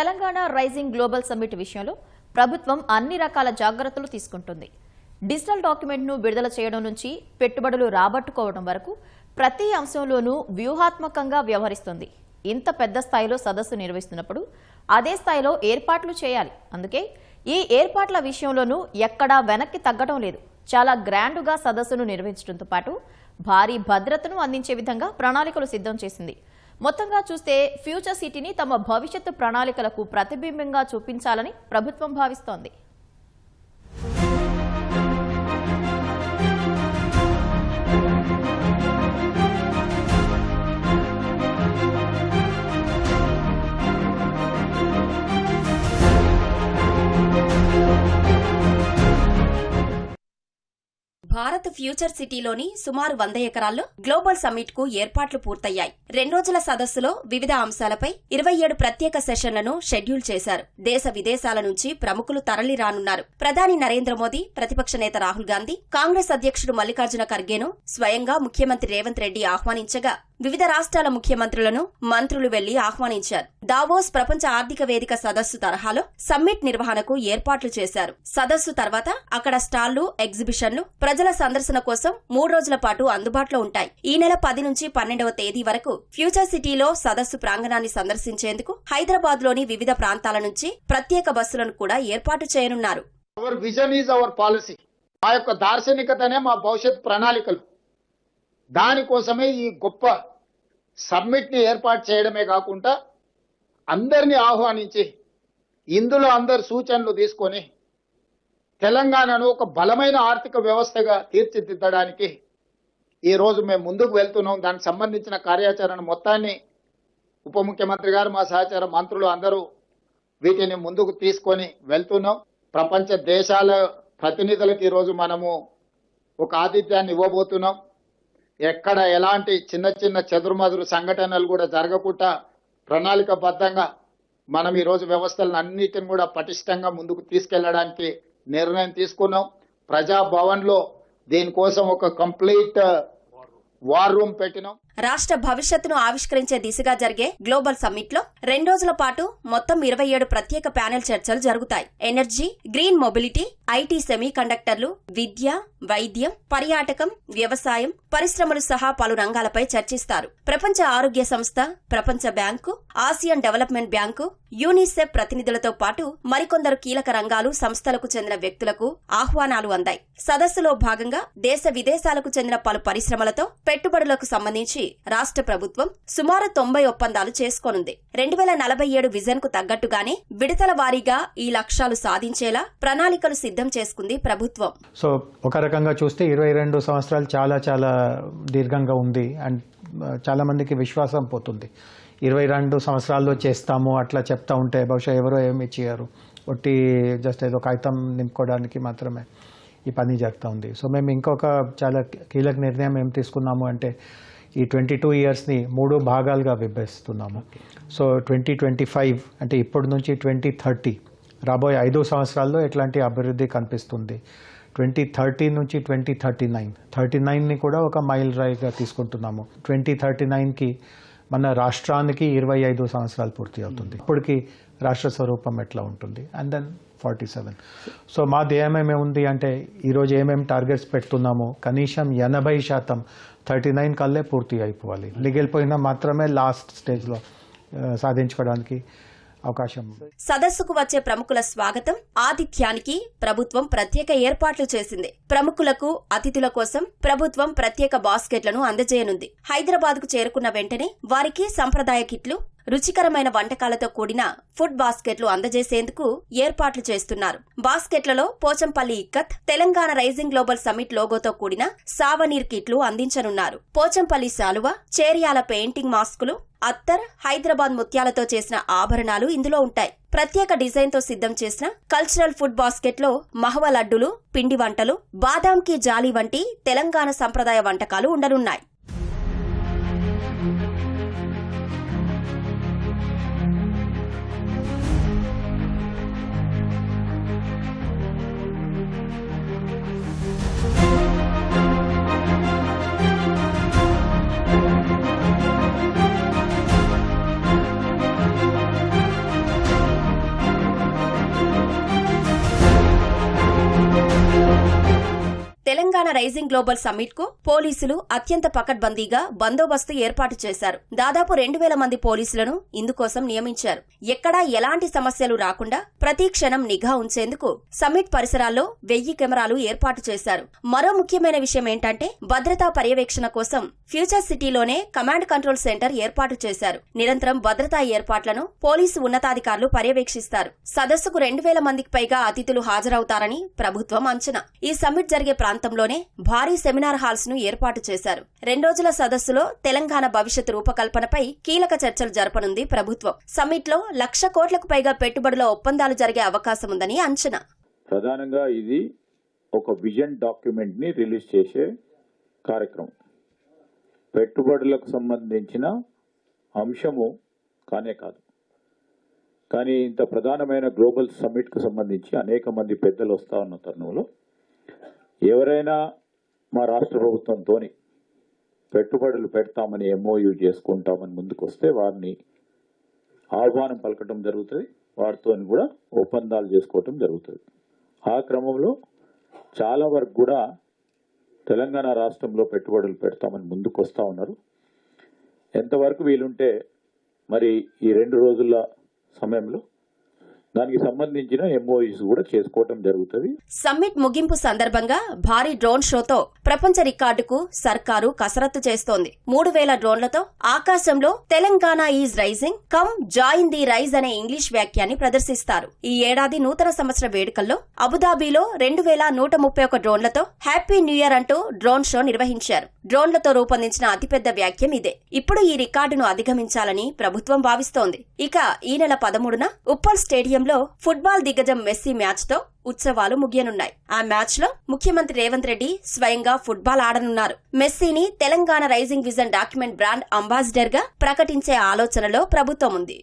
Telangana rising global summit విషయంలో ప్రభుత్వం అన్ని రకాల జాగ్రత్తలు తీసుకుంటుంది. డిజిటల్ డాక్యుమెంట్ను విడుదల చేయడం నుంచి పెట్టుబడులు రాబట్టుకోవడం వరకు ప్రతి అంశంలోనూ వ్యూహాత్మకంగా వ్యవహరిస్తుంది. ఇంత పెద్ద స్థాయిలో సదస్సు నిర్వహిస్తున్నప్పుడు అదే స్థాయిలో ఏర్పాట్లు చేయాలి. అందుకే ఈ ఏర్పాట్ల విషయంలోనూ ఎక్కడా వెనక్కి తగ్గడం లేదు. చాలా గ్రాండ్గా సదస్సును నిర్వహించడంతో పాటు భారీ భద్రతను అందించే విధంగా ప్రణాళికలు సిద్ధం చేసింది. మొత్తంగా చూస్తే ఫ్యూచర్ సిటీని తమ భవిష్యత్తు ప్రణాళికలకు ప్రతిబింబంగా చూపించాలని ప్రభుత్వం భావిస్తోంది. భారత్ ఫ్యూచర్ సిటీలోని సుమారు 100 ఎకరాల్లో గ్లోబల్ సమ్మిట్ కు ఏర్పాట్లు పూర్తయ్యాయి. 2 రోజుల సదస్సులో వివిధ అంశాలపై 27 ప్రత్యేక సెషన్లను షెడ్యూల్ చేశారు. దేశ విదేశాల నుంచి ప్రముఖులు తరలి రానున్నారు. ప్రధాని నరేంద్ర మోదీ, ప్రతిపక్ష నేత రాహుల్ గాంధీ, కాంగ్రెస్ అధ్యక్షుడు మల్లికార్జున ఖర్గేను స్వయంగా ముఖ్యమంత్రి రేవంత్ రెడ్డి ఆహ్వానించగా వివిధ రాష్ట్రాల ముఖ్యమంత్రులను మంత్రులు వెళ్లి ఆహ్వానించారు. దావోస్ ప్రపంచ ఆర్థిక వేదిక సదస్సు తరహాలో సమ్మిట్ నిర్వహణకు ఏర్పాట్లు చేశారు. సదస్సు తర్వాత అక్కడ స్టాళ్లు, ఎగ్జిబిషన్లు ప్రజల సందర్శన కోసం 3 రోజుల పాటు అందుబాటులో ఉంటాయి. ఈ నెల 10 నుంచి 12వ తేదీ వరకు ఫ్యూచర్ సిటీలో సదస్సు ప్రాంగణాన్ని సందర్శించేందుకు హైదరాబాద్ లోని వివిధ ప్రాంతాల నుంచి ప్రత్యేక బస్సులను కూడా ఏర్పాటు చేయనున్నారు. Hour vision is our policy. మా యొక్క దార్శనికతనే మా భవిష్యత్ ప్రణాళికలు. దానికోసమే ఈ గొప్ప సమ్మిట్ ని ఏర్పాటు చేయడమే కాకుండా అందరినీ ఆహ్వానించి ఇందులో అందరి సూచనలు తీసుకొని తెలంగాణను ఒక బలమైన ఆర్థిక వ్యవస్థగా తీర్చిదిద్దడానికి ఈ రోజు మేము ముందుకు వెళ్తున్నాం. దానికి సంబంధించిన కార్యాచరణ మొత్తాన్ని ఉప ముఖ్యమంత్రి గారు, మా సహచార మంత్రులు అందరూ వీటిని ముందుకు తీసుకొని వెళ్తున్నాం. ప్రపంచ దేశాల ప్రతినిధులకు ఈరోజు మనము ఒక ఆతిథ్యాన్ని ఇవ్వబోతున్నాం. ఎక్కడ ఎలాంటి చిన్న చిన్న చెదురుమదురు సంఘటనలు కూడా జరగకుండా ప్రణాళికబద్ధంగా మనం ఈరోజు వ్యవస్థలను అన్నిటిని కూడా పటిష్టంగా ముందుకు తీసుకెళ్లడానికి నిర్ణయం తీసుకున్నాం. ప్రజాభవన్లో దీనికోసం ఒక కంప్లీట్ వార్ రూమ్ పెట్టినాం. రాష్ట్ర భవిష్యత్తును ఆవిష్కరించే దిశగా జరిగే గ్లోబల్ సమ్మిట్ లో 2 రోజుల పాటు మొత్తం 27 ప్రత్యేక ప్యానెల్ చర్చలు జరుగుతాయి. Energy, green mobility, IT, semi కండక్టర్లు, విద్య, వైద్యం, పర్యాటకం, వ్యవసాయం, పరిశ్రమలు సహా పలు రంగాలపై చర్చిస్తారు. ప్రపంచ ఆరోగ్య సంస్థ, ప్రపంచ bank, Asian development bank, UNICEF ప్రతినిధులతో పాటు మరికొందరు కీలక రంగాలు, సంస్థలకు చెందిన వ్యక్తులకు ఆహ్వానాలు అందాయి. సదస్సులో భాగంగా దేశ విదేశాలకు చెందిన పలు పరిశ్రమలతో పెట్టుబడులకు సంబంధించి రాష్ట్ర ప్రభుత్వం సుమారు 90 ఒప్పందాలు చేసుకోనుంది. 2047 విజన్ కు తగ్గట్టుగానే విడతల వారీగా ఈ లక్ష్యాలు సాధించేలా ప్రణాళికలు సిద్ధం చేసుకుంది ప్రభుత్వం. సో ఒక రకంగా చూస్తే 22 సంవత్సరాలు చాలా చాలా దీర్ఘంగా ఉంది అండ్ చాలా మందికి విశ్వాసం పోతుంది. 22 సంవత్సరాల్లో చేస్తాము అట్లా చెప్తా ఉంటే బహుశా ఎవరో ఏమి చేయరు. ఒట్టి జస్ట్ ఏదో కాగితం నింపుకోవడానికి మాత్రమే ఈ పని జరుగుతూ ఉంది. సో మేము ఇంకొక చాలా కీలక నిర్ణయం ఏం తీసుకున్నాము అంటే ఈ 22 ఇయర్స్ని 3 భాగాలుగా విభజిస్తున్నాము. సో 2025 అంటే ఇప్పటి నుంచి 2030 రాబోయే 5 సంవత్సరాల్లో ఎట్లాంటి అభివృద్ధి కనిపిస్తుంది. 2030 నుంచి 2039ని కూడా ఒక మైల్ రాయిగా తీసుకుంటున్నాము. 2039కి మన రాష్ట్రానికి 25 సంవత్సరాలు పూర్తి అవుతుంది. ఇప్పటికి రాష్ట్ర స్వరూపం ఎట్లా ఉంటుంది అండ్ దెన్ 47. సో మా ధ్యేయం ఏముంది అంటే ఈరోజు ఏమేమి టార్గెట్స్ పెడుతున్నామో కనీసం 80% 39 కల్లే పూర్తి అయిపోవాలి. మిగిలిపోయినా మాత్రమే లాస్ట్ స్టేజ్లో సాధించుకోవడానికి అవకాశం. సదస్సుకు వచ్చే ప్రముఖుల స్వాగతం, ఆతిథ్యానికి ప్రభుత్వం ప్రత్యేక ఏర్పాట్లు చేసింది. ప్రముఖులకు, అతిథుల కోసం ప్రభుత్వం ప్రత్యేక బాస్కెట్లను అందజేయనుంది. హైదరాబాద్ కు చేరుకున్న వెంటనే వారికి సంప్రదాయ కిట్లు, రుచికరమైన వంటకాలతో కూడిన ఫుడ్ బాస్కెట్లు అందజేసేందుకు ఏర్పాట్లు చేస్తున్నారు. బాస్కెట్లలో Pochampally Ikkat, Telangana rising global summit లోగోతో కూడిన సావనీర్ కిట్లు అందించనున్నారు. పోచంపల్లి శాలువ, చేరియాల పెయింటింగ్ మాస్కులు, అత్తర్, హైదరాబాద్ ముత్యాలతో చేసిన ఆభరణాలు ఇందులో ఉంటాయి. ప్రత్యేక డిజైన్ తో సిద్ధం చేసిన కల్చరల్ ఫుడ్ బాస్కెట్ లో మహవ లడ్డులు, పిండి వంటలు, బాదాం కీ జాలి వంటి తెలంగాణ సంప్రదాయ వంటకాలు ఉండనున్నాయి. రైజింగ్ గ్లోబల్ సమ్మిట్ కు పోలీసులు అత్యంత పకడ్బందీగా బందోబస్తు ఏర్పాటు చేశారు. దాదాపు 2000 మంది పోలీసులను ఇందుకోసం నియమించారు. ఎక్కడా ఎలాంటి సమస్యలు రాకుండా ప్రతి క్షణం నిఘా ఉంచేందుకు సమ్మిట్ పరిసరాల్లో 1000 కెమెరాలు ఏర్పాటు చేశారు. మరో ముఖ్యమైన విషయం ఏంటంటే భద్రతా పర్యవేక్షణ కోసం ఫ్యూచర్ సిటీలోనే కమాండ్ కంట్రోల్ సెంటర్ ఏర్పాటు చేశారు. నిరంతరం భద్రతా ఏర్పాట్లను పోలీసు ఉన్నతాధికారులు పర్యవేక్షిస్తారు. సదస్సుకు 2000 మందికి పైగా అతిథులు హాజరవుతారని ప్రభుత్వం అంచనా. ఈ సమ్మిట్ జరిగే ప్రాంతంలోనే భారీ సెమినార్ హాల్స్ ను ఏర్పాటు చేశారు. 2 రోజుల సదస్సులో తెలంగాణ భవిష్యత్తు రూపకల్పనపై కీలక చర్చలు జరపనుంది ప్రభుత్వం. సమ్మిట్ లో 1,00,000 కోట్లకు పైగా పెట్టుబడుల ఒప్పందాలు జరిగే అవకాశముందని అంచనా. ప్రధానంగా ఇది ఒక విజన్ డాక్యుమెంట్ ని రిలీజ్ చేసే కార్యక్రమం. పెట్టుబడులకు సంబంధించిన అంశము కానే కాదు, కానీ ఇంత ప్రధానమైన గ్లోబల్ సమ్మిట్ కు సంబంధించి అనేక మంది పెద్దలు వస్తా ఉన్న తరుణంలో ఎవరైనా మా రాష్ట్ర ప్రభుత్వంతో పెట్టుబడులు పెడతామని MOU చేసుకుంటామని ముందుకు వస్తే వారిని ఆహ్వానం పలకటం జరుగుతుంది, వారితో కూడా ఒప్పందాలు చేసుకోవటం జరుగుతుంది. ఆ క్రమంలో చాలా వరకు కూడా తెలంగాణ రాష్ట్రంలో పెట్టుబడులు పెడతామని ముందుకు వస్తూ ఉన్నారు. ఎంతవరకు వీలుంటే మరి ఈ 2 రోజుల సమయంలో దానికి సంబంధించిన MOUs కూడా చేసుకోవటం జరుగుతుంది. సమ్మిట్ ముగింపు సందర్భంగా భారీ డ్రోన్ షోతో ప్రపంచ రికార్డుకు సర్కారు కసరత్తు చేస్తోంది. 3000 డ్రోన్లతో ఆకాశంలో Telangana is rising come join the rise అనే ఇంగ్లీష్ వాక్యాన్ని ప్రదర్శిస్తారు. ఈ ఏడాది నూతన సంవత్సర వేడుకల్లో అబుదాబిలో 2131 డ్రోన్లతో హ్యాపీ న్యూ ఇయర్ అంటూ డ్రోన్ షో నిర్వహించారు. డ్రోన్లతో రూపొందించిన అతిపెద్ద వాక్యం ఇదే. ఇప్పుడు ఈ రికార్డును అధిగమించాలని ప్రభుత్వం భావిస్తోంది. ఇక ఈ నెల 13న ఉప్పల్ స్టేడియంలో ఫుట్బాల్ దిగ్గజం మెస్సీ మ్యాచ్ తో ఉత్సవాలు ముగియనున్నాయి. ఆ మ్యాచ్ లో ముఖ్యమంత్రి రేవంత్ రెడ్డి స్వయంగా ఫుట్బాల్ ఆడనున్నారు. మెస్సీని Telangana rising vision document brand ambassador గా ప్రకటించే ఆలోచనలో ప్రభుత్వం ఉంది.